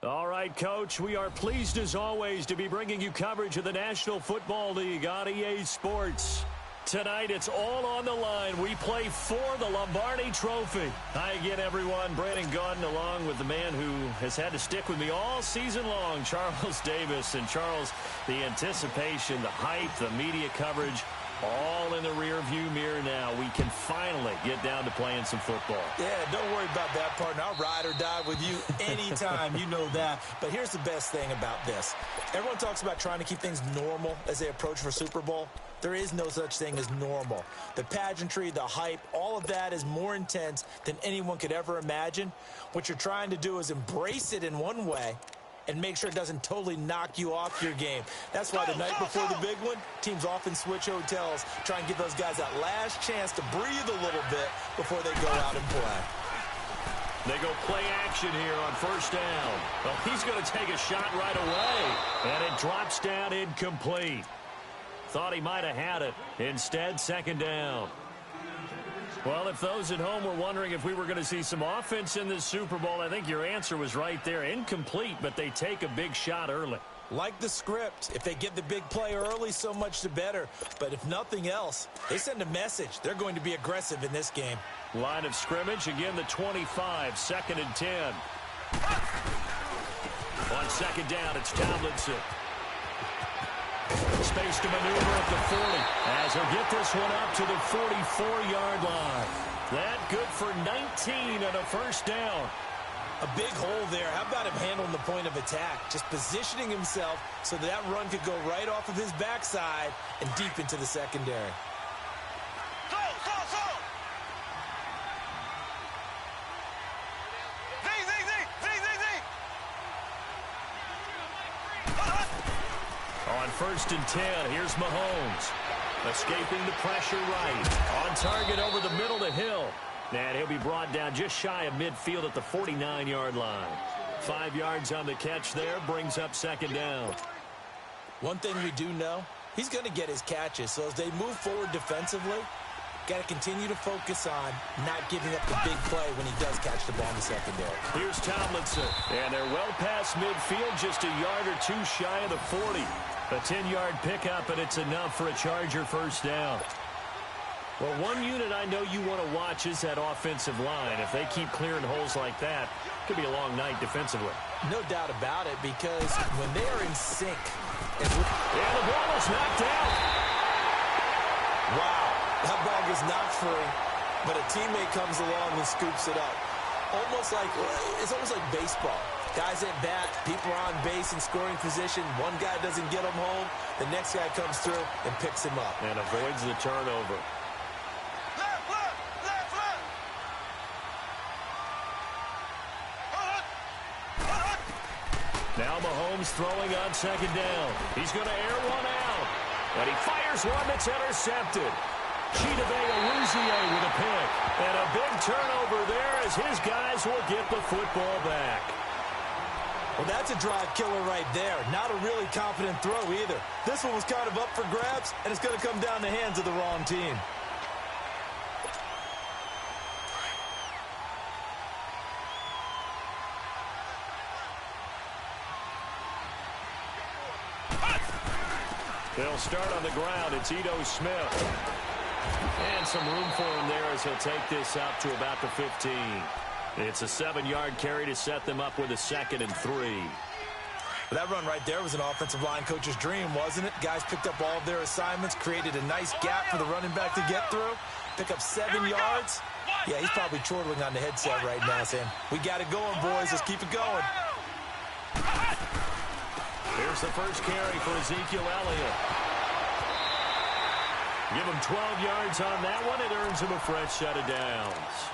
All right, Coach, we are pleased as always to be bringing you coverage of the National Football League on EA Sports. Tonight, it's all on the line. We play for the Lombardi Trophy. Hi again, everyone. Brandon Gaudin along with the man who has had to stick with me all season long, Charles Davis. And Charles, the anticipation, the hype, the media coverage, all in the rear-view mirror now. We can finally get down to playing some football. Yeah, don't worry about that, partner. I'll ride or die with you anytime. You know that. But here's the best thing about this. Everyone talks about trying to keep things normal as they approach for Super Bowl. There is no such thing as normal. The pageantry, the hype, all of that is more intense than anyone could ever imagine. What you're trying to do is embrace it in one way and make sure it doesn't totally knock you off your game. That's why the night before the big one, teams often switch hotels, try and give those guys that last chance to breathe a little bit before they go out and play. They go play action here on first down. Well, he's going to take a shot right away, and it drops down incomplete. Thought he might have had it. Instead, second down. Well, if those at home were wondering if we were going to see some offense in this Super Bowl, I think your answer was right there. Incomplete, but they take a big shot early. Like the script. If they get the big play early, so much the better. But if nothing else, they send a message. They're going to be aggressive in this game. Line of scrimmage, again the 25, second and 10. On second down, it's Tomlinson. Space to maneuver at the 40 as he'll get this one up to the 44-yard line. That good for 19 and a first down. A big hole there. How about him handling the point of attack? Just positioning himself so that run could go right off of his backside and deep into the secondary. On first and 10, here's Mahomes. Escaping the pressure right. On target over the middle to Hill. And he'll be brought down just shy of midfield at the 49-yard line. 5 yards on the catch there, brings up second down. One thing we do know, he's going to get his catches. So as they move forward defensively, got to continue to focus on not giving up the big play when he does catch the ball in the secondary. Here's Tomlinson. And they're well past midfield, just a yard or two shy of the 40. A 10-yard pickup, and it's enough for a Charger first down. Well, one unit I know you want to watch is that offensive line. If they keep clearing holes like that, it could be a long night defensively. No doubt about it, because when they are in sync. And the ball is knocked out. Wow, that ball gets knocked free, but a teammate comes along and scoops it up. It's almost like baseball. Guys at bat, people are on base in scoring position. One guy doesn't get him home. The next guy comes through and picks him up. And avoids the turnover. Now Mahomes throwing on second down. He's going to air one out. And he fires one that's intercepted. Chidobe-Awuzie with a pick. And a big turnover there as his guys will get the football back. Well, that's a drive killer right there. Not a really confident throw either. This one was kind of up for grabs, and it's going to come down the hands of the wrong team. They'll start on the ground. It's Ito Smith. And some room for him there as he'll take this up to about the 15. It's a 7-yard carry to set them up with a 2nd and 3. That run right there was an offensive line coach's dream, wasn't it? Guys picked up all of their assignments, created a nice gap for the running back to get through, pick up 7 yards. Yeah, he's probably chortling on the headset right now saying, we got it going, boys. Let's keep it going. Here's the first carry for Ezekiel Elliott. Give him 12 yards on that one. It earns him a fresh set of downs.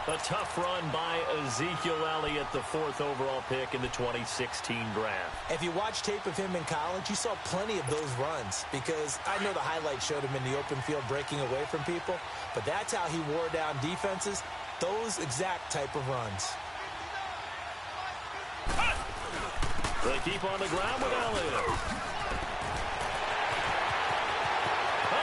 A tough run by Ezekiel Elliott, the 4th overall pick in the 2016 draft. If you watch tape of him in college, you saw plenty of those runs because I know the highlights showed him in the open field breaking away from people, but that's how he wore down defenses, those exact type of runs. They keep on the ground with Elliott.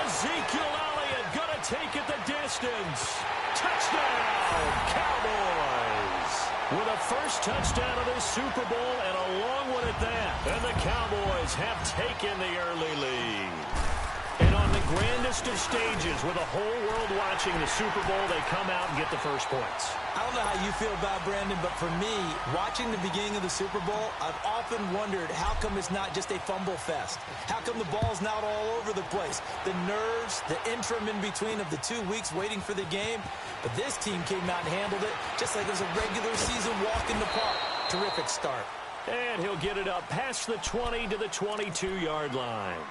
Ezekiel Elliott gonna take it the distance. Touchdown, Cowboys. with a first touchdown of this Super Bowl, and a long one at that. And the Cowboys have taken the early lead. And on the grandest of stages, with the whole world watching the Super Bowl, they come out and get the first points. I don't know how you feel about Brandon, but for me, watching the beginning of the Super Bowl, I've often wondered how come it's not just a fumble fest? How come the ball's not all over the place? The nerves, the interim in between of the 2 weeks waiting for the game. But this team came out and handled it just like it was a regular season walk in the park. Terrific start. And he'll get it up past the 20 to the 22-yard line.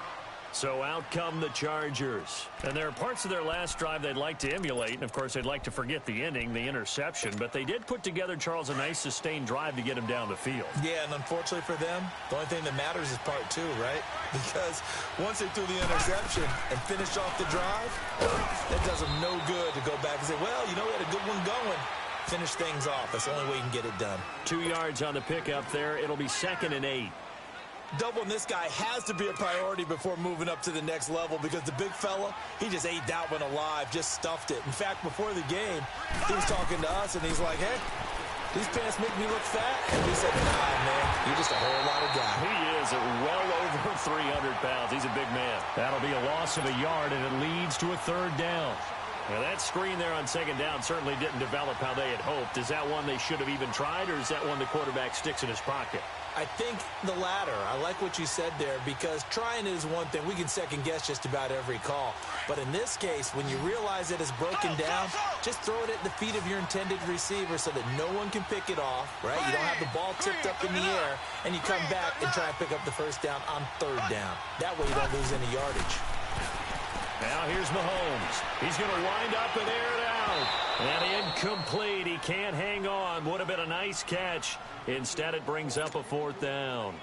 So out come the Chargers. And there are parts of their last drive they'd like to emulate. And, of course, they'd like to forget the ending, the interception. But they did put together, Charles, a nice sustained drive to get him down the field. Yeah, and unfortunately for them, the only thing that matters is part two, right? Because once they threw the interception and finished off the drive, that does them no good to go back and say, well, you know, we had a good one going. Finish things off. That's the only way you can get it done. 2 yards on the pickup there. It'll be 2nd and 8. Doubling this guy has to be a priority before moving up to the next level because the big fella, he just ate that one alive, just stuffed it. In fact, before the game, he was talking to us, and he's like, hey, these pants make me look fat? And we said, nah, man, you're just a whole lot of guy. He is at well over 300 pounds. He's a big man. That'll be a loss of a yard, and it leads to a 3rd down. Now, that screen there on 2nd down certainly didn't develop how they had hoped. Is that one they should have even tried, or is that one the quarterback sticks in his pocket? I think the latter. I like what you said there because trying is one thing. We can second-guess just about every call. But in this case, when you realize that it's broken down, just throw it at the feet of your intended receiver so that no one can pick it off, right? You don't have the ball tipped up in the air, and you come back and try and pick up the first down on 3rd down. That way you don't lose any yardage. Now here's Mahomes. He's going to wind up and air it out. And incomplete. He can't hang on. Would have been a nice catch. Instead, it brings up a 4th down.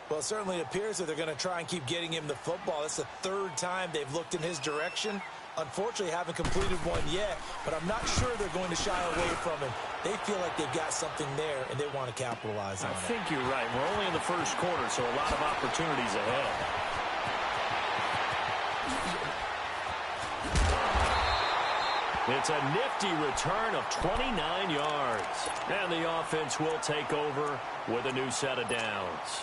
Well, it certainly appears that they're going to try and keep getting him the football. That's the 3rd time they've looked in his direction. Unfortunately, haven't completed one yet, but I'm not sure they're going to shy away from him. They feel like they've got something there, and they want to capitalize on it. I think you're right. We're only in the first quarter, so a lot of opportunities ahead. It's a nifty return of 29 yards. And the offense will take over with a new set of downs.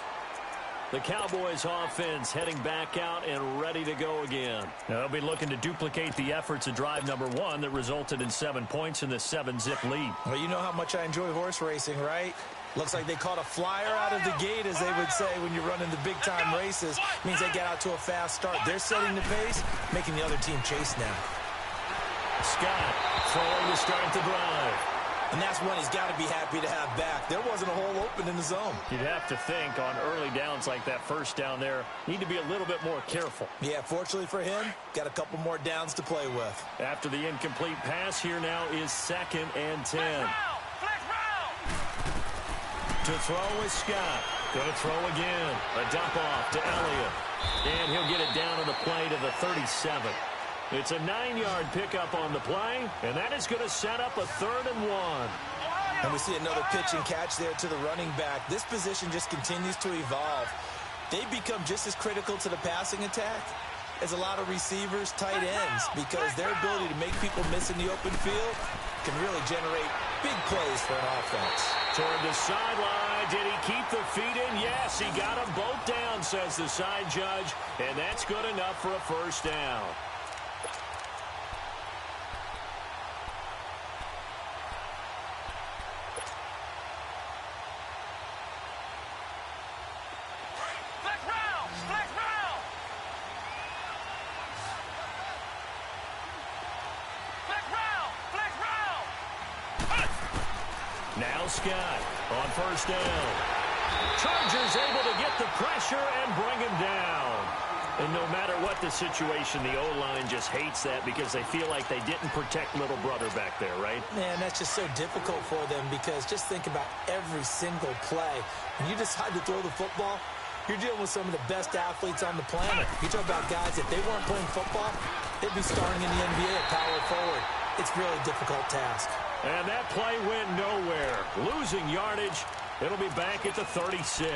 The Cowboys offense heading back out and ready to go again. Now, they'll be looking to duplicate the efforts of drive number 1 that resulted in 7 points in the 7-zip lead. Well, you know how much I enjoy horse racing, right? Looks like they caught a flyer out of the gate, as they would say when you're running the big-time races. Means they get out to a fast start. They're setting the pace, making the other team chase now. Scott throwing to start the drive. And that's one he's got to be happy to have back. There wasn't a hole open in the zone. You'd have to think on early downs like that first down there, need to be a little bit more careful. Yeah, fortunately for him, got a couple more downs to play with. After the incomplete pass, here now is 2nd and 10. To throw is Scott. Going to throw again. A dump off to Elliott. And he'll get it down on the play to the 37. It's a 9-yard pickup on the play, and that is going to set up a 3rd and 1. And we see another pitch and catch there to the running back. This position just continues to evolve. They become just as critical to the passing attack as a lot of receivers, tight ends, because their ability to make people miss in the open field can really generate big plays for an offense. Toward the sideline. Did he keep the feet in? Yes, he got them both down, says the side judge, and that's good enough for a first down. Now Scott on first down. Chargers able to get the pressure and bring him down. And no matter what the situation, the O-line just hates that because they feel like they didn't protect little brother back there, right? Man, that's just so difficult for them because just think about every single play. When you decide to throw the football, you're dealing with some of the best athletes on the planet. You talk about guys, if they weren't playing football, they'd be starring in the NBA at power forward. It's really a difficult task. And that play went nowhere. Losing yardage. It'll be back at the 36.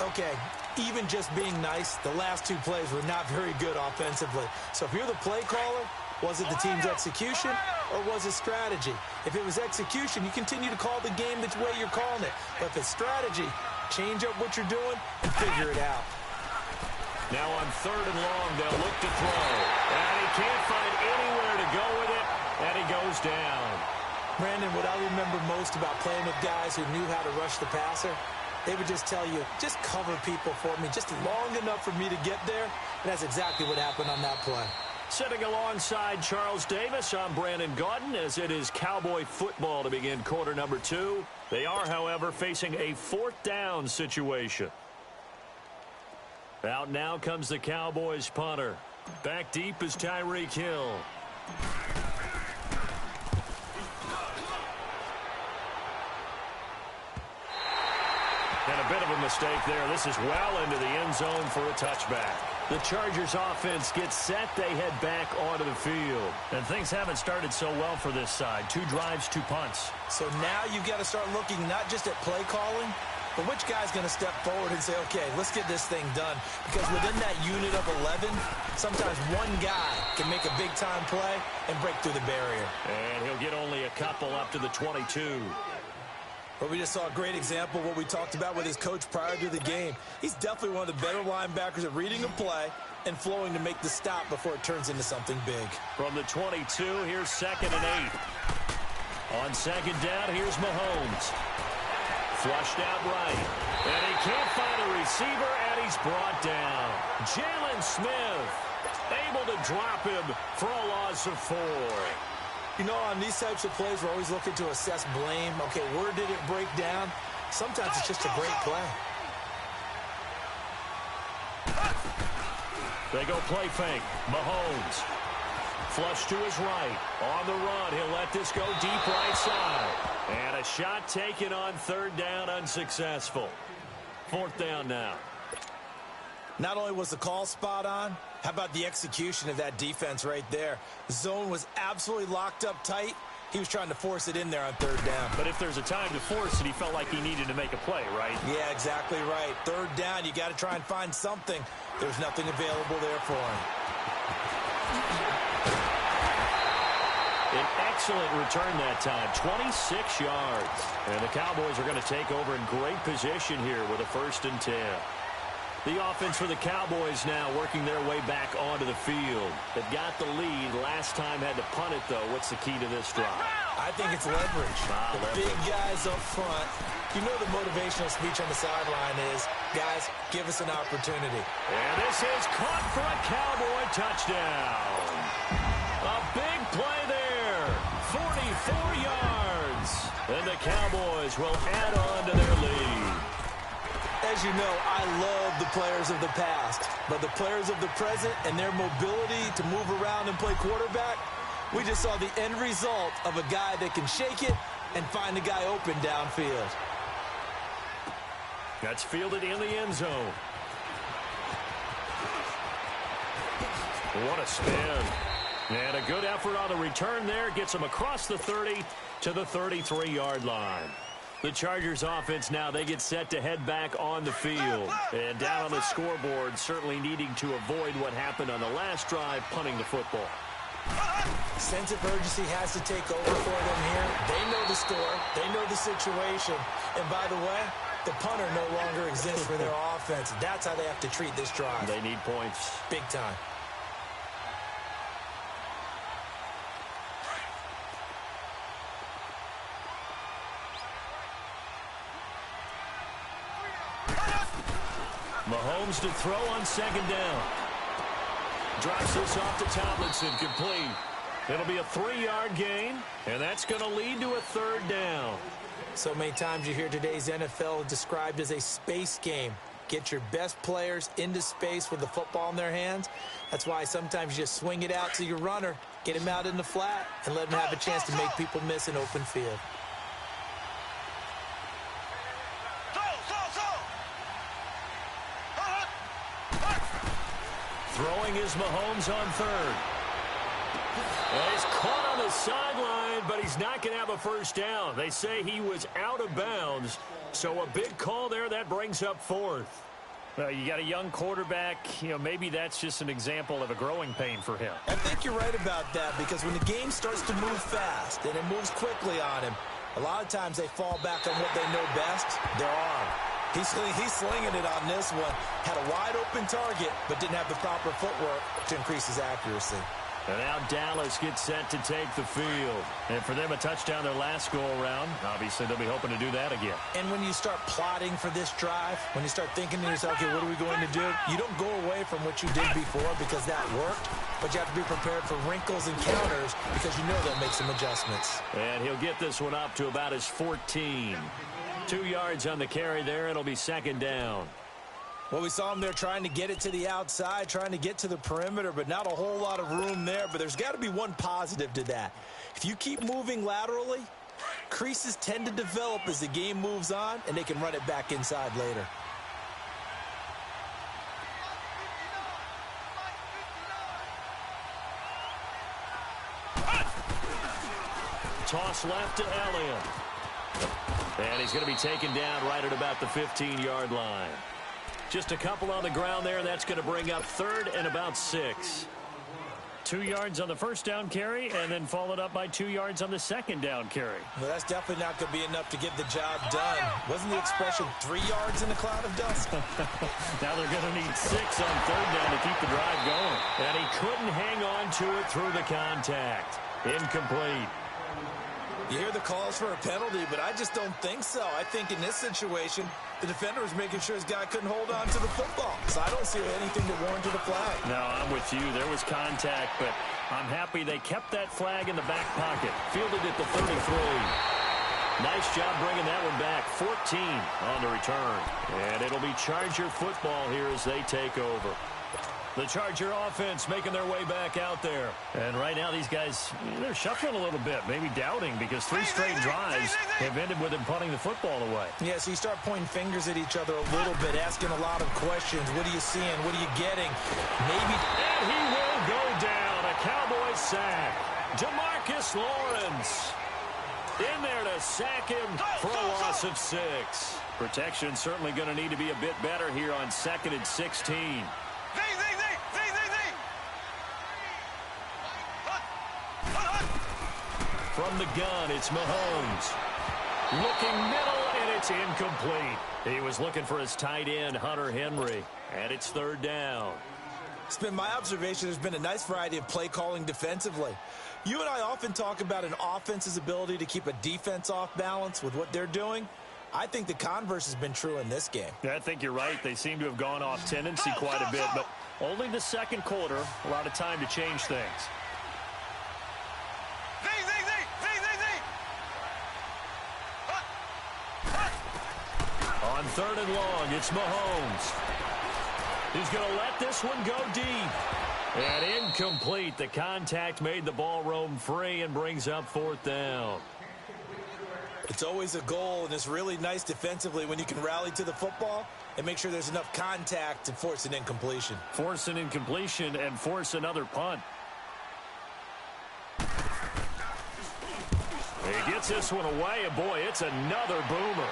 Okay, even just being nice, the last 2 plays were not very good offensively. So if you're the play caller, was it the team's execution or was it strategy? If it was execution, you continue to call the game the way you're calling it. But if it's strategy, change up what you're doing and figure it out. Now on 3rd and long, they'll look to throw. And he can't find anywhere to go with it, and he goes down. Brandon, what I remember most about playing with guys who knew how to rush the passer, they would just tell you, just cover people for me, just long enough for me to get there. And that's exactly what happened on that play. Sitting alongside Charles Davis, I'm Brandon Gaudin, as it is Cowboy football to begin quarter number 2. They are, however, facing a 4th down situation. Out now comes the Cowboys punter. Back deep is Tyreek Hill. And a bit of a mistake there. This is well into the end zone for a touchback. The Chargers offense gets set. They head back onto the field. And things haven't started so well for this side. 2 drives, 2 punts. So now you've got to start looking not just at play calling, but which guy's going to step forward and say, okay, let's get this thing done. Because within that unit of 11, sometimes one guy can make a big-time play and break through the barrier. And he'll get only a couple up to the 22. But we just saw a great example of what we talked about with his coach prior to the game. He's definitely one of the better linebackers at reading a play and flowing to make the stop before it turns into something big. From the 22, here's 2nd and 8. On 2nd down, here's Mahomes. Flushed out right. And he can't find a receiver, and he's brought down. Jalen Smith able to drop him for a loss of 4. You know, on these types of plays, we're always looking to assess blame. Okay, where did it break down? Sometimes it's just a great play. They go play fake. Mahomes. Flush to his right. On the run, he'll let this go deep right side. And a shot taken on 3rd down, unsuccessful. 4th down now. Not only was the call spot on, how about the execution of that defense right there? The zone was absolutely locked up tight. He was trying to force it in there on 3rd down. But if there's a time to force it, he felt like he needed to make a play, right? Yeah, exactly right. 3rd down, you got to try and find something. There's nothing available there for him. An excellent return that time, 26 yards. And the Cowboys are going to take over in great position here with a 1st and 10. The offense for the Cowboys now working their way back onto the field. They've got the lead. Last time had to punt it, though. What's the key to this drive? I think it's leverage. The big guys up front. You know the motivational speech on the sideline is, guys, give us an opportunity. And this is caught for a Cowboy touchdown. A big play there. 44 yards. And the Cowboys will add on to their lead. As you know, I love the players of the past, but the players of the present and their mobility to move around and play quarterback, we just saw the end result of a guy that can shake it and find the guy open downfield. That's fielded in the end zone. What a spin. And a good effort on the return there. Gets him across the 30 to the 33-yard line. The Chargers offense now, they get set to head back on the field. And down on the scoreboard, certainly needing to avoid what happened on the last drive, punting the football. Sense of urgency has to take over for them here. They know the score. They know the situation. And by the way, the punter no longer exists for their offense. That's how they have to treat this drive. They need points. Big time. Mahomes to throw on 2nd down. Drops this off to Tomlinson, complete. It'll be a 3-yard gain, and that's going to lead to a 3rd down. So many times you hear today's NFL described as a space game. Get your best players into space with the football in their hands. That's why sometimes you just swing it out to your runner, get him out in the flat, and let him have a chance to make people miss an open field. Throwing is Mahomes on 3rd. Well, he's caught on the sideline, but he's not going to have a 1st down. They say he was out of bounds, so a big call there that brings up 4th. Well, you got a young quarterback. Maybe that's just an example of a growing pain for him. I think you're right about that, because when the game starts to move fast and it moves quickly on him, a lot of times they fall back on what they know best, their arm. He's slinging it on this one. Had a wide open target, but didn't have the proper footwork to increase his accuracy. And now Dallas gets set to take the field. And for them, a touchdown their last go-around. Obviously, they'll be hoping to do that again. And when you start plotting for this drive, when you start thinking to yourself, okay, what are we going to do? You don't go away from what you did before because that worked, but you have to be prepared for wrinkles and counters because you know they'll make some adjustments. And he'll get this one up to about his 14. 2 yards on the carry there. It'll be second down. Well, we saw him there trying to get it to the outside, trying to get to the perimeter, but not a whole lot of room there. But there's got to be one positive to that. If you keep moving laterally, creases tend to develop as the game moves on, and they can run it back inside later. Toss left to Elliott. And he's going to be taken down right at about the 15-yard line. Just a couple on the ground there. That's going to bring up third and about 6. 2 yards on the first down carry, and then followed up by 2 yards on the second down carry. Well, that's definitely not going to be enough to get the job done. Wasn't the expression 3 yards in a cloud of dust? Now they're going to need 6 on third down to keep the drive going. And he couldn't hang on to it through the contact. Incomplete. You hear the calls for a penalty, but I just don't think so. I think in this situation, the defender was making sure his guy couldn't hold on to the football. So I don't see anything that warranted a flag. No, I'm with you. There was contact, but I'm happy they kept that flag in the back pocket. Fielded at the 33. Nice job bringing that one back. 14 on the return. And it'll be Charger football here as they take over. The Charger offense making their way back out there. And right now these guys, they're shuffling a little bit, maybe doubting, because 3 straight drives have ended with them punting the football away. Yeah, so you start pointing fingers at each other a little bit, asking a lot of questions. What are you seeing? What are you getting? Maybe. And he will go down. A Cowboy sack. DeMarcus Lawrence in there to sack him for a loss of 6. Protection certainly going to need to be a bit better here on 2nd and 16. From the gun, it's Mahomes. Looking middle, and it's incomplete. He was looking for his tight end, Hunter Henry, and it's third down. It's been my observation there's been a nice variety of play calling defensively. You and I often talk about an offense's ability to keep a defense off balance with what they're doing. I think the converse has been true in this game. Yeah, I think you're right. They seem to have gone off tendency quite a bit, but only the second quarter, a lot of time to change things. On third and long, it's Mahomes. He's going to let this one go deep. And incomplete. The contact made the ball roam free and brings up 4th down. It's always a goal, and it's really nice defensively when you can rally to the football and make sure there's enough contact to force an incompletion. Force an incompletion and force another punt. He gets this one away, and boy, it's another boomer.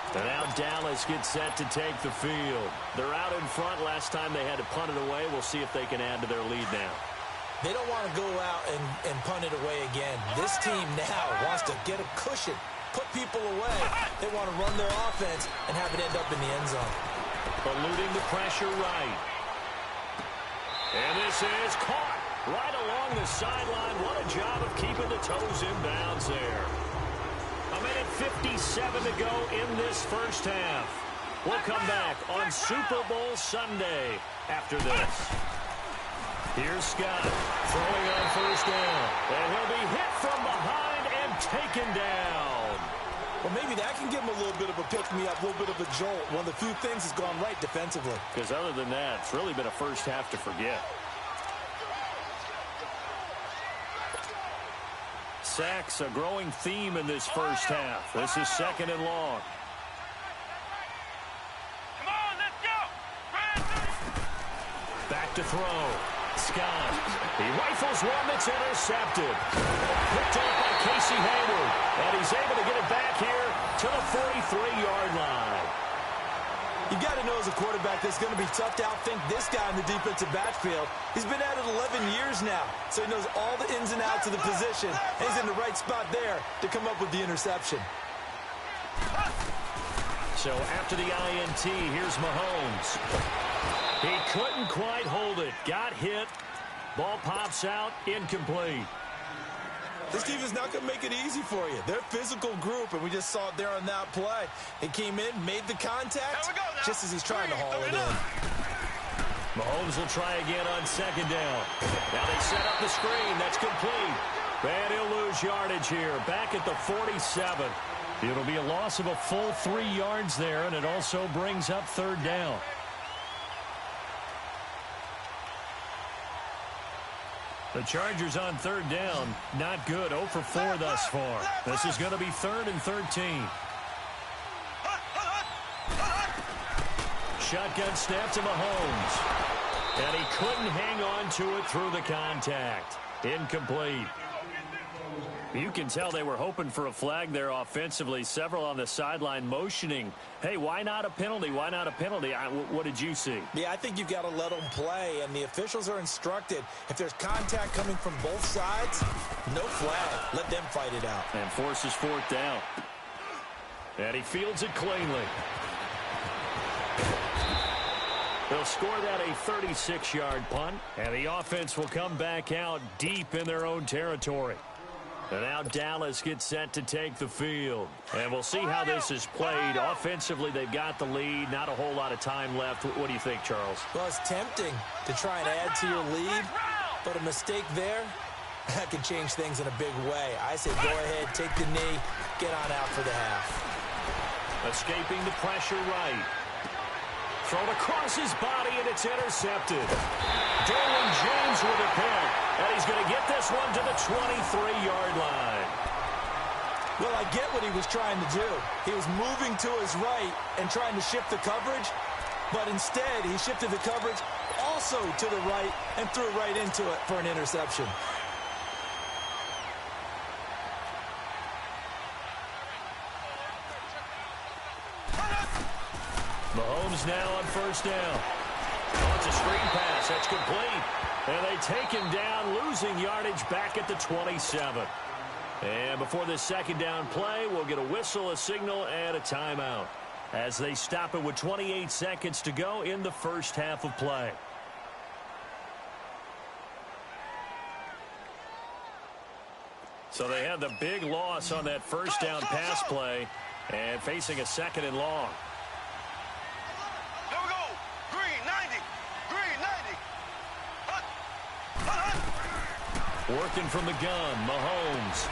And now Dallas gets set to take the field. They're out in front. Last time they had to punt it away. We'll see if they can add to their lead now. They don't want to go out and punt it away again. This team now wants to get a cushion, put people away. They want to run their offense and have it end up in the end zone. Eluding the pressure right. And this is caught right along the sideline. What a job of keeping the toes in bounds there. A minute 57 to go in this first half. We'll come back on Super Bowl Sunday after this. Here's Scott throwing on first down. And he'll be hit from behind and taken down. Well, maybe that can give him a little bit of a pick-me-up, a little bit of a jolt. One of the few things has gone right defensively. Because other than that, it's really been a first half to forget. Sacks, a growing theme in this first half. This is 2nd and long. Come on, let's go. Back to throw. Scott. He rifles one that's intercepted. Picked up by Casey Hayward. And he's able to get it back here to the 43-yard line. You got to know as a quarterback that it's going to be tough to outthink this guy in the defensive backfield. He's been at it 11 years now, so he knows all the ins and outs of the position. And he's in the right spot there to come up with the interception. So after the INT, here's Mahomes. He couldn't quite hold it. Got hit. Ball pops out. Incomplete. This team is not going to make it easy for you. They're a physical group, and we just saw it there on that play. He came in, made the contact, just as he's trying to haul it in. Mahomes will try again on second down. Now they set up the screen. That's complete. And he'll lose yardage here. Back at the 47. It'll be a loss of a full 3 yards there, and it also brings up third down. The Chargers on third down, not good. 0 for 4 thus far. This is going to be 3rd and 13. Shotgun snap to Mahomes. And he couldn't hang on to it through the contact. Incomplete. You can tell they were hoping for a flag there offensively. Several on the sideline motioning, hey, why not a penalty? Why not a penalty? What did you see? Yeah, I think you've got to let them play, and the officials are instructed. If there's contact coming from both sides, no flag. Let them fight it out. And forces 4th down. And he fields it cleanly. They'll score that a 36-yard punt, and the offense will come back out deep in their own territory. And now Dallas gets set to take the field. And we'll see how this is played. Offensively, they've got the lead. Not a whole lot of time left. What do you think, Charles? Well, it's tempting to try and add to your lead, but a mistake there, that can change things in a big way. I say go ahead, take the knee, get on out for the half. Escaping the pressure right. Thrown across his body, and it's intercepted. Derwin James with a pick, and he's going to get this one to the 23-yard line. Well, I get what he was trying to do. He was moving to his right and trying to shift the coverage, but instead he shifted the coverage also to the right and threw right into it for an interception. Mahomes now on first down. Oh, it's a screen pass. That's complete. And they take him down, losing yardage back at the 27. And before this second down play, we'll get a whistle, a signal, and a timeout as they stop it with 28 seconds to go in the first half of play. So they had the big loss on that first down pass play and facing a 2nd and long. Working from the gun, Mahomes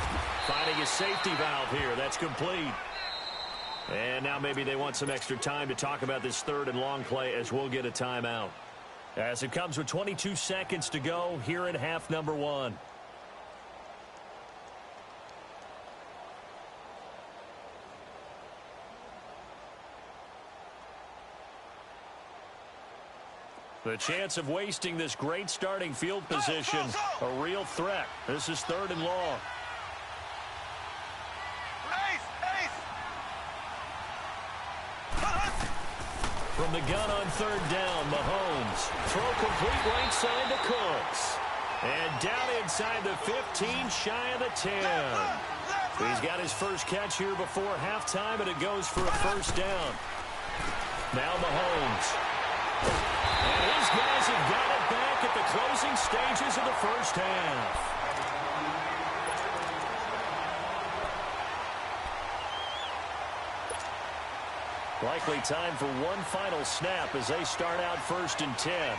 finding a safety valve here. That's complete. And now maybe they want some extra time to talk about this 3rd and long play as we'll get a timeout. As it comes with 22 seconds to go here in half number 1. The chance of wasting this great starting field position, a real threat. This is 3rd and long. From the gun on 3rd down, Mahomes. Throw complete right side to Cooks. And down inside the 15, shy of the 10. He's got his first catch here before halftime, and it goes for a first down. Now Mahomes. And his guys have got it back at the closing stages of the first half. Likely time for one final snap as they start out 1st and 10.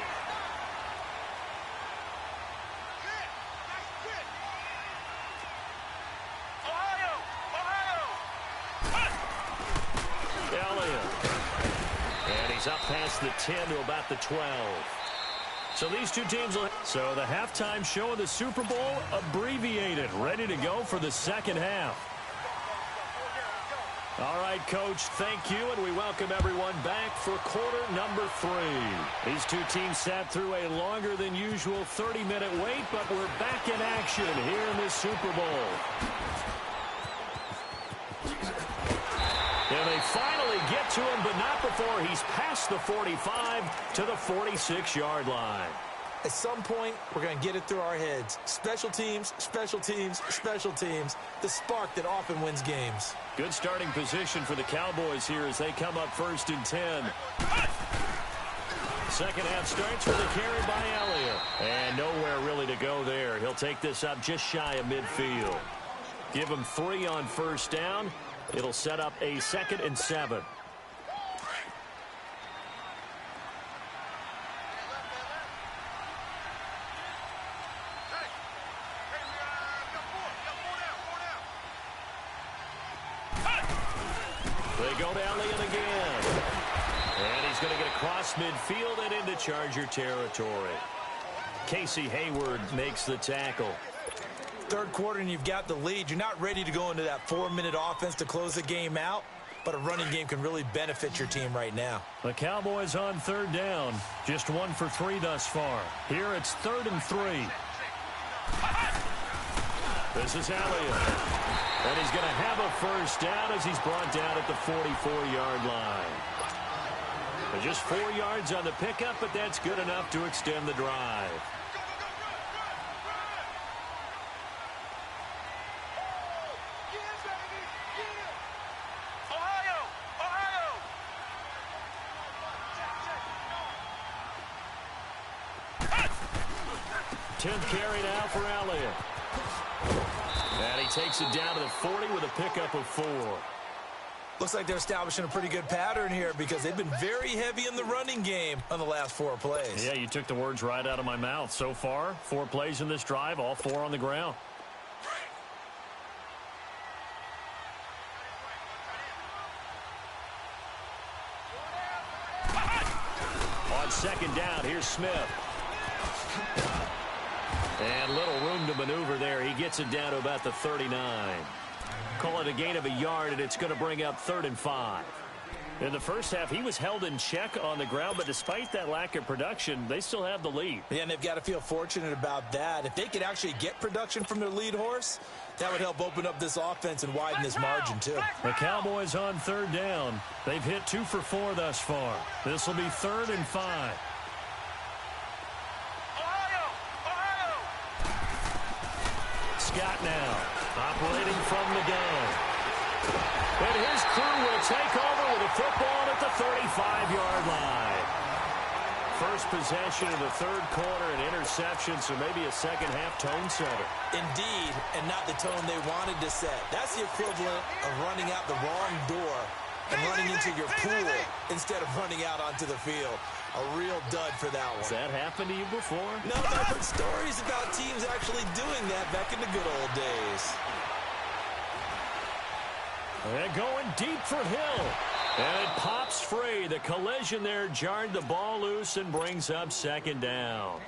Up past the 10 to about the 12. So these two teams will... So the halftime show of the Super Bowl abbreviated, ready to go for the second half. All right, Coach, thank you, and we welcome everyone back for quarter number 3. These two teams sat through a longer than usual 30-minute wait, but we're back in action here in the Super Bowl. they finally get to him, but not before he's past the 45 to the 46-yard line. At some point, we're going to get it through our heads. Special teams, special teams, special teams. The spark that often wins games. Good starting position for the Cowboys here as they come up 1st and 10. Second half starts with a carry by Elliott. And nowhere really to go there. He'll take this up just shy of midfield. Give him 3 on 1st down. It'll set up a 2nd and 7. They go to Elliott again. And he's going to get across midfield and into Charger territory. Casey Hayward makes the tackle. Third quarter and you've got the lead. You're not ready to go into that 4-minute offense to close the game out, but a running game can really benefit your team right now. The Cowboys on 3rd down. Just 1 for 3 thus far. Here it's 3rd and 3. This is Elliott. And he's going to have a 1st down as he's brought down at the 44-yard line. But just 4 yards on the pickup, but that's good enough to extend the drive. Tenth carry now for Elliott. And he takes it down to the 40 with a pickup of 4. Looks like they're establishing a pretty good pattern here because they've been very heavy in the running game on the last 4 plays. Yeah, you took the words right out of my mouth. So far, 4 plays in this drive, all 4 on the ground. On 2nd down, here's Smith. And little room to maneuver there. He gets it down to about the 39. Call it a gain of a yard, and it's going to bring up 3rd and 5. In the first half, he was held in check on the ground, but despite that lack of production, they still have the lead. Yeah, and they've got to feel fortunate about that. If they could actually get production from their lead horse, that would help open up this offense and widen this margin, too. The Cowboys on 3rd down. They've hit 2 for 4 thus far. This will be 3rd and 5. Scott now, operating from the gun. And his crew will take over with a football at the 35-yard line. First possession of the 3rd quarter, an interception, so maybe a second-half tone setter. Indeed, and not the tone they wanted to set. That's the equivalent of running out the wrong door and running into your pool instead of running out onto the field. A real dud for that one. Has that happened to you before? No, but I've heard stories about teams actually doing that back in the good old days. They're going deep for Hill. And it pops free. The collision there jarred the ball loose and brings up 2nd down.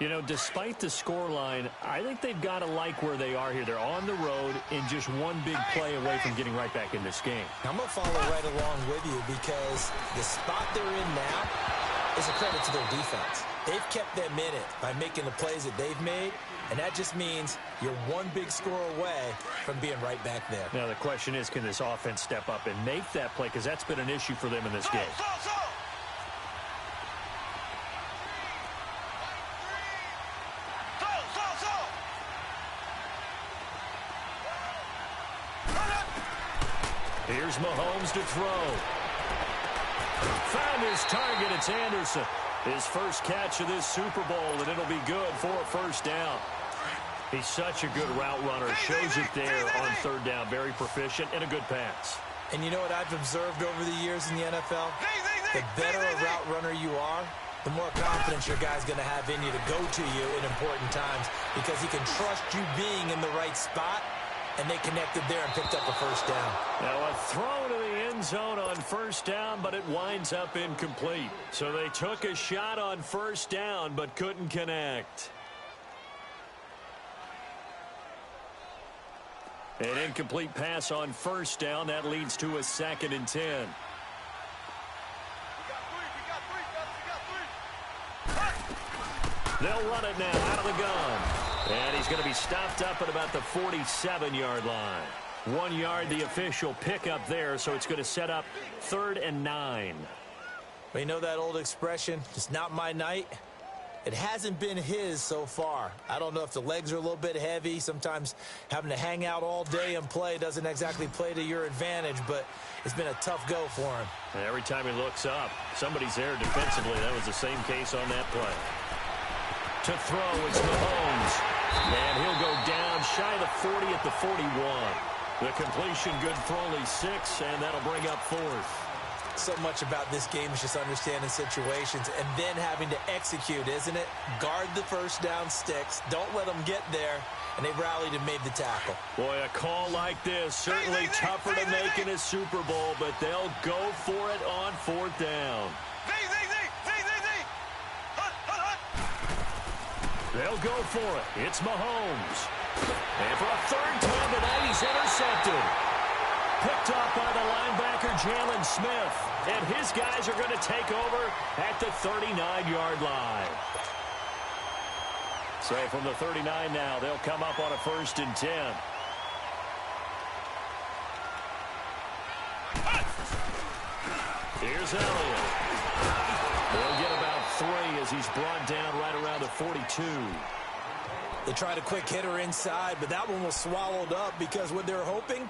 You know, despite the scoreline, I think they've got to like where they are here. They're on the road and just one big play away from getting right back in this game. I'm going to follow right along with you because the spot they're in now is a credit to their defense. They've kept them in it by making the plays that they've made, and that just means you're one big score away from being right back there. Now, the question is, can this offense step up and make that play? Because that's been an issue for them in this game. Here's Mahomes to throw. Found his target. It's Anderson. His first catch of this Super Bowl, and it'll be good for a 1st down. He's such a good route runner. Shows it there on 3rd down. Very proficient and a good pass. And you know what I've observed over the years in the NFL? The better a route runner you are, the more confidence your guy's going to have in you to go to you in important times because he can trust you being in the right spot. And they connected there and picked up a 1st down. Now a throw to the end zone on 1st down, but it winds up incomplete. So they took a shot on 1st down, but couldn't connect. An incomplete pass on 1st down. That leads to a 2nd and 10. They'll run it now out of the gun. And he's going to be stopped up at about the 47-yard line. 1 yard, the official pickup there, so it's going to set up 3rd and 9. Well, you know that old expression, it's not my night? It hasn't been his so far. I don't know if the legs are a little bit heavy. Sometimes having to hang out all day and play doesn't exactly play to your advantage, but it's been a tough go for him. And every time he looks up, somebody's there defensively. That was the same case on that play. To throw, it's Mahomes. And he'll go down shy of the 40 at the 41. The completion good for only 6, and that'll bring up 4th. So much about this game is just understanding situations and then having to execute, isn't it? Guard the first down sticks. Don't let them get there. And they rallied and made the tackle. Boy, a call like this, certainly tougher to make in a Super Bowl, but they'll go for it on 4th down. They'll go for it. It's Mahomes. And for a 3rd time tonight, he's intercepted. Picked off by the linebacker, Jalen Smith. And his guys are going to take over at the 39-yard line. So from the 39 now, they'll come up on a 1st and 10. Here's Elliott. They'll get about 3 as he's brought down right around the 42. They tried a quick hitter inside, but that one was swallowed up because what they're hoping,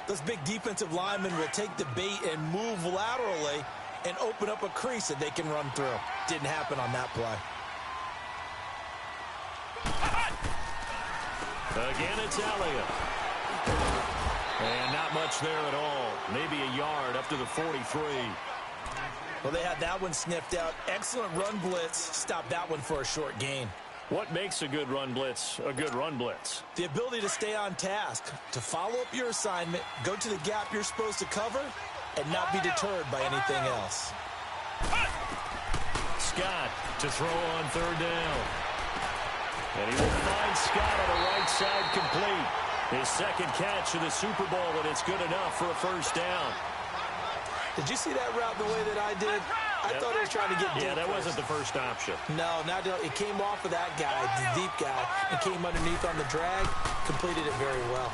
those big defensive linemen will take the bait and move laterally and open up a crease that they can run through. Didn't happen on that play. Again, it's Elliott. And not much there at all. Maybe a yard up to the 43. Well, they had that one sniffed out. Excellent run blitz. Stopped that one for a short gain. What makes a good run blitz a good run blitz? The ability to stay on task, to follow up your assignment, go to the gap you're supposed to cover, and not be deterred by anything else. Scott to throw on 3rd down. And he will find Scott on the right side complete. His 2nd catch of the Super Bowl, and it's good enough for a 1st down. Did you see that route the way that I did? I thought he was trying to get deep. Yeah, that wasn't the first option. No, it came off of that guy, the deep guy, and came underneath on the drag. Completed it very well.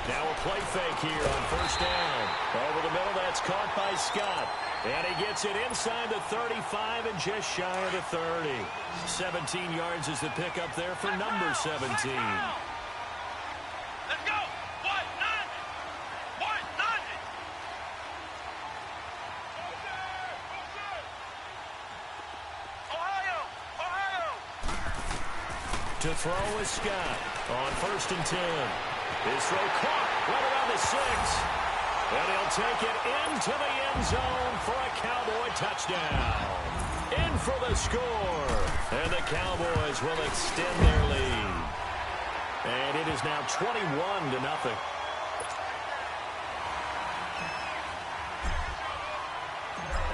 Now a play fake here on 1st down. Over the middle, that's caught by Scott. And he gets it inside the 35 and just shy of the 30. 17 yards is the pickup there for number 17. Let's go! To throw is Scott on 1st and 10. His throw caught right around the 6. And he'll take it into the end zone for a Cowboy touchdown. In for the score. And the Cowboys will extend their lead. And it is now 21-0.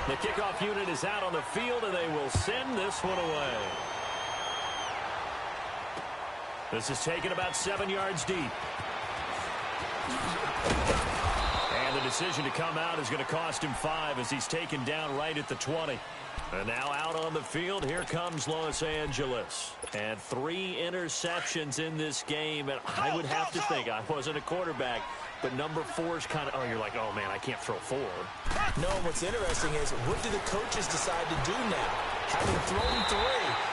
The kickoff unit is out on the field, and they will send this one away. This is taken about 7 yards deep. And the decision to come out is going to cost him 5 as he's taken down right at the 20. And now out on the field, here comes Los Angeles. And 3 interceptions in this game. And I would have to think, I wasn't a quarterback, but number 4 is kind of, you're like, oh, man, I can't throw 4. No, what's interesting is, what do the coaches decide to do now? Having thrown 3,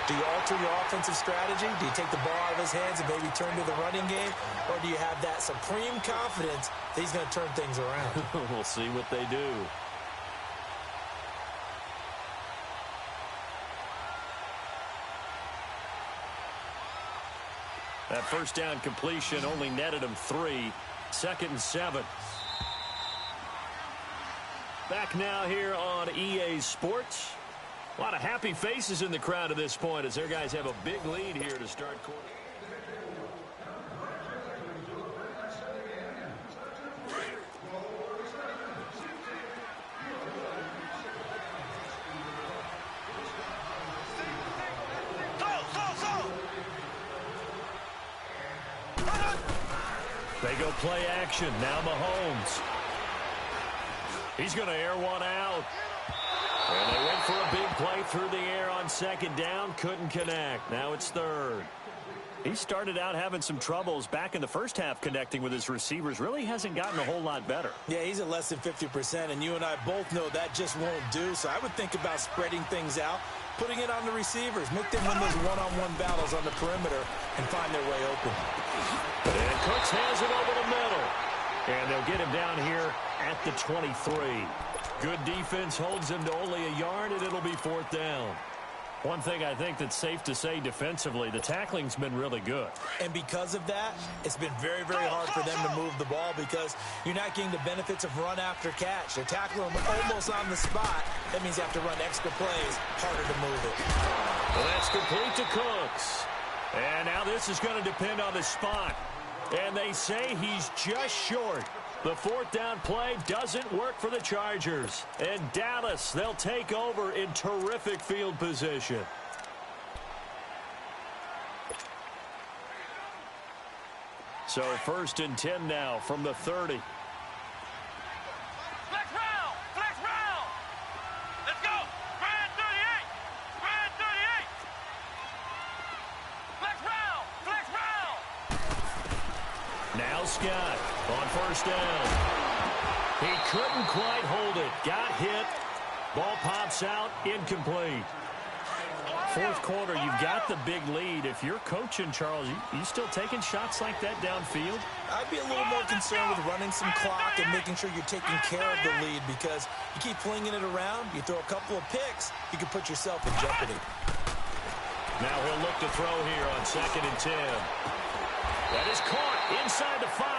do you alter your offensive strategy? Do you take the ball out of his hands and maybe turn to the running game? Or do you have that supreme confidence that he's going to turn things around? We'll see what they do. That 1st down completion only netted him 3. 2nd and 7. Back now here on EA Sports. A lot of happy faces in the crowd at this point as their guys have a big lead here to start quarter. They go play action. Now Mahomes. He's going to air one out. And they went for a big play through the air on second down. Couldn't connect. Now it's third. He started out having some troubles back in the first half connecting with his receivers. Really hasn't gotten a whole lot better. Yeah, he's at less than 50%, and you and I both know that just won't do. So I would think about spreading things out, putting it on the receivers, make them win those one-on-one battles on the perimeter, and find their way open. And Cooks has it over the middle. And they'll get him down here at the 23. Good defense holds him to only a yard, and it'll be fourth down. One thing I think that's safe to say defensively, the tackling's been really good. And because of that, it's been very, very hard for them to move the ball because you're not getting the benefits of run after catch. They're tackling them almost on the spot. That means you have to run extra plays, harder to move it. Well, that's complete to Cooks. And now this is going to depend on the spot. And they say he's just short. The fourth down play doesn't work for the Chargers. And Dallas, they'll take over in terrific field position. So 1st and 10 now from the 30. Flex round! Flex round! Let's go! Grand 38! Grand 38! Flex round! Flex round! Now Scott on 1st down. He couldn't quite hold it. Got hit. Ball pops out. Incomplete. Fourth quarter, you've got the big lead. If you're coaching, Charles, you still taking shots like that downfield? I'd be a little more concerned with running some clock and making sure you're taking care of the lead because you keep flinging it around, you throw a couple of picks, you can put yourself in jeopardy. Now he'll look to throw here on 2nd and 10. That is caught inside the 5.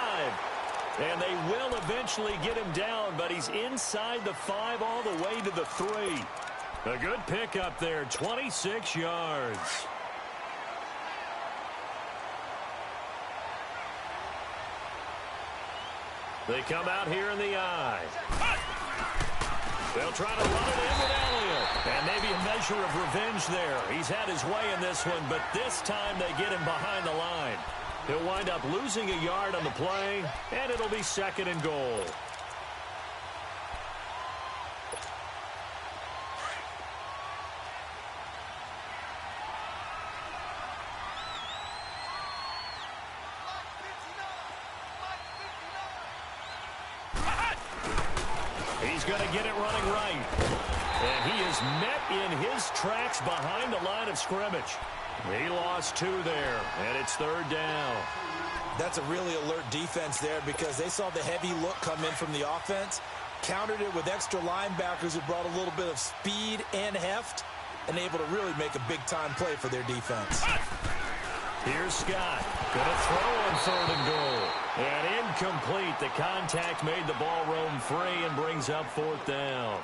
And they will eventually get him down, but he's inside the 5 all the way to the 3. A good pickup there, 26 yards. They come out here in the I. They'll try to run it in with Elliott. And maybe a measure of revenge there. He's had his way in this one, but this time they get him behind the line. He'll wind up losing a yard on the play, and it'll be 2nd and goal. He's going to get it running right. And he is met in his tracks behind the line of scrimmage. He lost 2 there, and it's 3rd down. That's a really alert defense there because they saw the heavy look come in from the offense, countered it with extra linebackers who brought a little bit of speed and heft, and able to really make a big-time play for their defense. Here's Scott. Going to throw on 3rd and goal. And incomplete. The contact made the ball roam free and brings up 4th down.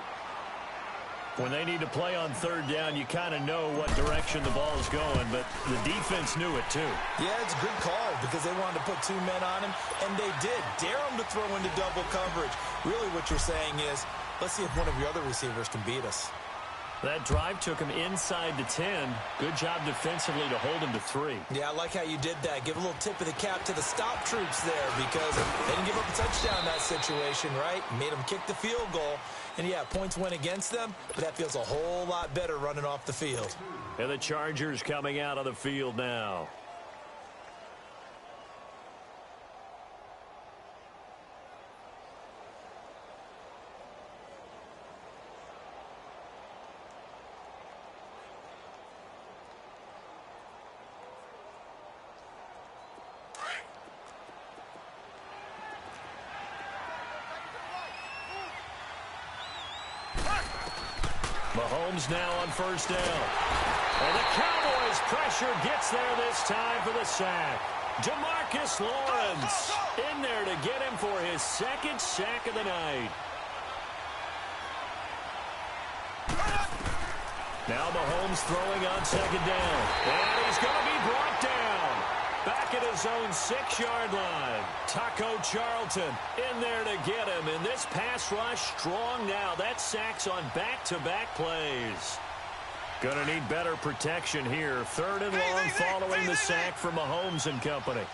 When they need to play on 3rd down, you kind of know what direction the ball is going, but the defense knew it too. Yeah, it's a good call because they wanted to put 2 men on him, and they did. Dare him to throw into double coverage. Really what you're saying is, let's see if one of your other receivers can beat us. That drive took him inside the 10. Good job defensively to hold him to 3. Yeah, I like how you did that. Give a little tip of the cap to the stop troops there because they didn't give up a touchdown in that situation, right? Made them kick the field goal. And, yeah, points went against them, but that feels a whole lot better running off the field. And the Chargers coming out on the field now. Mahomes now on 1st down. And the Cowboys pressure gets there this time for the sack. DeMarcus Lawrence in there to get him for his 2nd sack of the night. Now Mahomes throwing on 2nd down. And he's going to be brought down. Back at his own 6-yard line. Taco Charlton in there to get him. And this pass rush strong now. That sack's on back-to-back plays. Going to need better protection here. 3rd and long following the sack from Mahomes and company.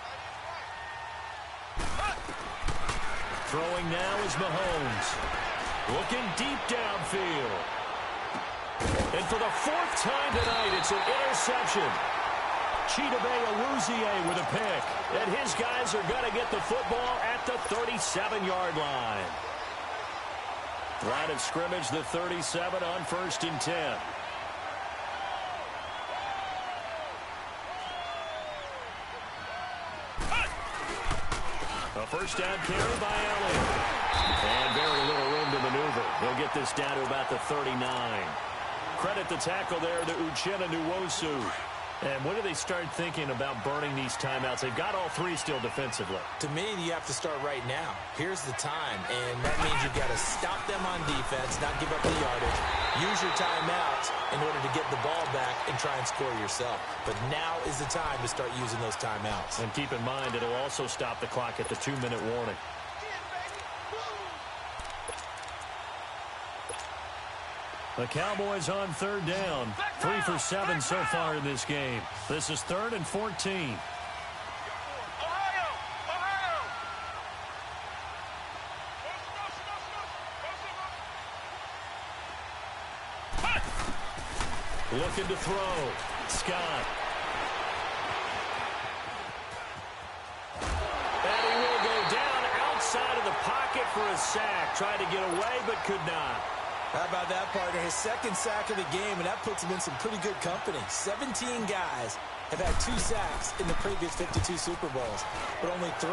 Throwing now is Mahomes. Looking deep downfield. And for the fourth time tonight, it's an interception. Chidobe Awuzie with a pick. And his guys are going to get the football at the 37-yard line. Line of scrimmage, the 37 on 1st and 10. A first down carry by Elliott. And very little room to maneuver. They'll get this down to about the 39. Credit the tackle there to Uchenna Nwosu. And when do they start thinking about burning these timeouts? They've got all three still defensively. To me, you have to start right now. Here's the time, and that means you've got to stop them on defense, not give up the yardage. Use your timeouts in order to get the ball back and try and score yourself. But now is the time to start using those timeouts. And keep in mind, it'll also stop the clock at the 2-minute warning. The Cowboys on 3rd down. 3 for 7 so far in this game. This is 3rd and 14. Looking to throw. Scott. And he will go down outside of the pocket for a sack. Tried to get away but could not. How about that, partner? His second sack of the game, and that puts him in some pretty good company. 17 guys have had 2 sacks in the previous 52 Super Bowls, but only 3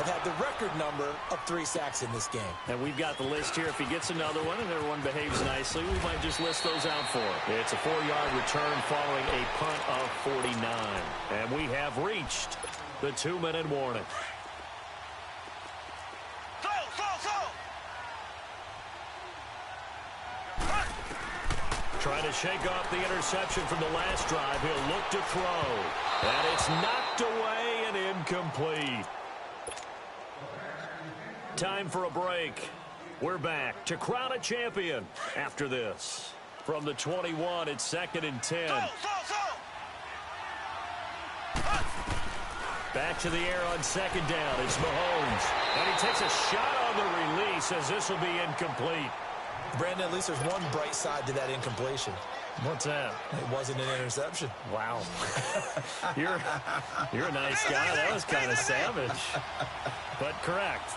have had the record number of 3 sacks in this game. And we've got the list here. If he gets another one and everyone behaves nicely, we might just list those out for him. It's a 4-yard return following a punt of 49. And we have reached the 2-minute warning. Trying to shake off the interception from the last drive. He'll look to throw. And it's knocked away and incomplete. Time for a break. We're back to crown a champion after this. From the 21, it's 2nd and 10. Back to the air on 2nd down. It's Mahomes. And he takes a shot on the release as this will be incomplete. Brandon, at least there's one bright side to that incompletion. What's that? It wasn't an interception. Wow. You're a nice guy. That was kind of savage. But correct.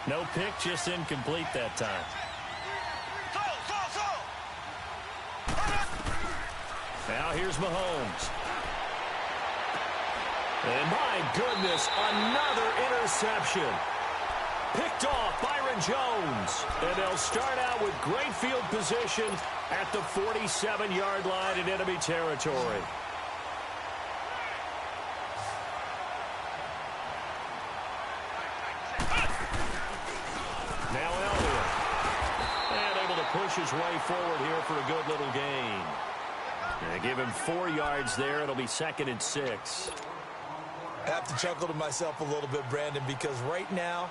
No pick, just incomplete that time. Now here's Mahomes. And my goodness, another interception. Picked off Byron Jones. And they'll start out with great field position at the 47-yard line in enemy territory. Now Elliott. And able to push his way forward here for a good little gain. And give him 4 yards there. It'll be 2nd and 6. I have to chuckle to myself a little bit, Brandon, because right now,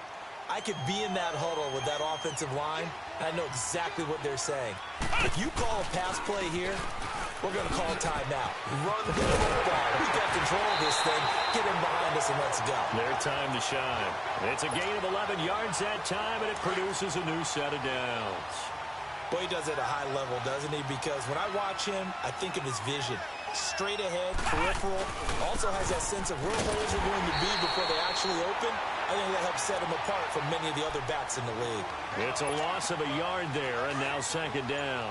I could be in that huddle with that offensive line, and I know exactly what they're saying. If you call a pass play here, we're going to call a timeout. Run the football. We got control of this thing. Get him behind us and let's go. Their time to shine. It's a gain of 11 yards that time, and it produces a new set of downs. Boy, he does it at a high level, doesn't he? Because when I watch him, I think of his vision. Straight ahead, peripheral. Also has that sense of where holes are going to be before they actually open. I think that helps set him apart from many of the other backs in the league. It's a loss of a yard there, and now 2nd down.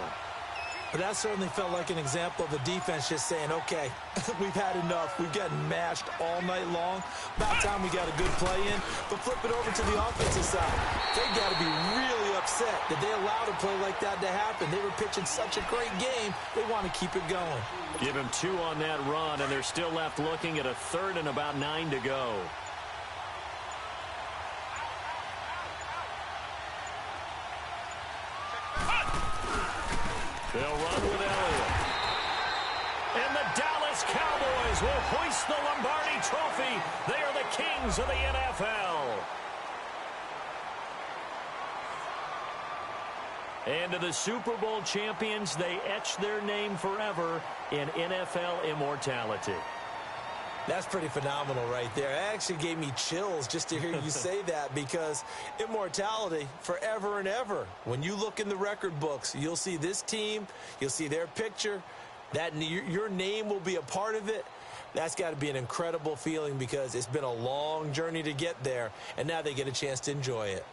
But that certainly felt like an example of the defense just saying, okay, we've had enough. We've gotten mashed all night long. About time we got a good play in. But flip it over to the offensive side. They got to be really upset that they allowed a play like that to happen. They were pitching such a great game. They want to keep it going. Give him 2 on that run, and they're still left looking at a 3rd and about 9 to go. They'll run with Elliott. And the Dallas Cowboys will hoist the Lombardi Trophy. They are the kings of the NFL. And to the Super Bowl champions, they etch their name forever in NFL immortality. That's pretty phenomenal right there. It actually gave me chills just to hear you say that, because immortality forever and ever. When you look in the record books, you'll see this team, you'll see their picture, that your name will be a part of it. That's got to be an incredible feeling, because it's been a long journey to get there, and now they get a chance to enjoy it.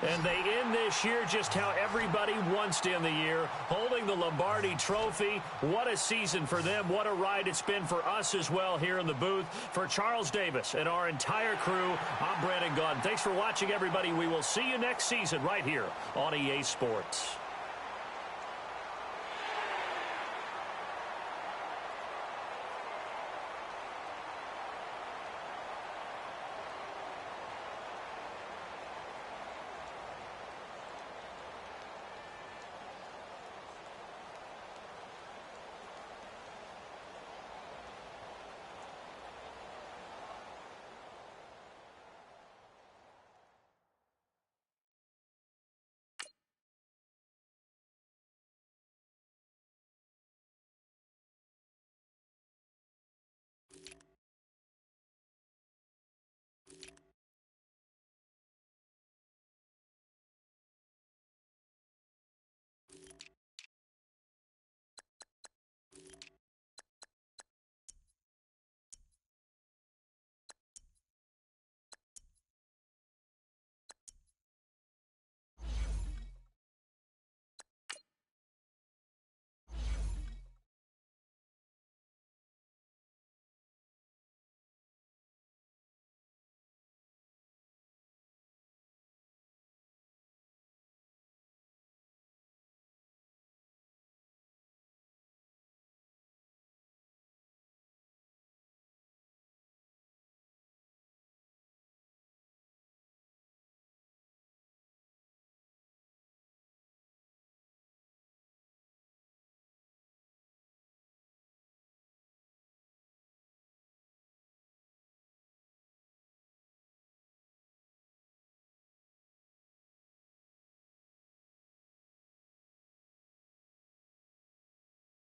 And they end this year just how everybody wants to end the year, holding the Lombardi Trophy. What a season for them. What a ride it's been for us as well here in the booth. For Charles Davis and our entire crew, I'm Brandon Gaudin. Thanks for watching, everybody. We will see you next season right here on EA Sports.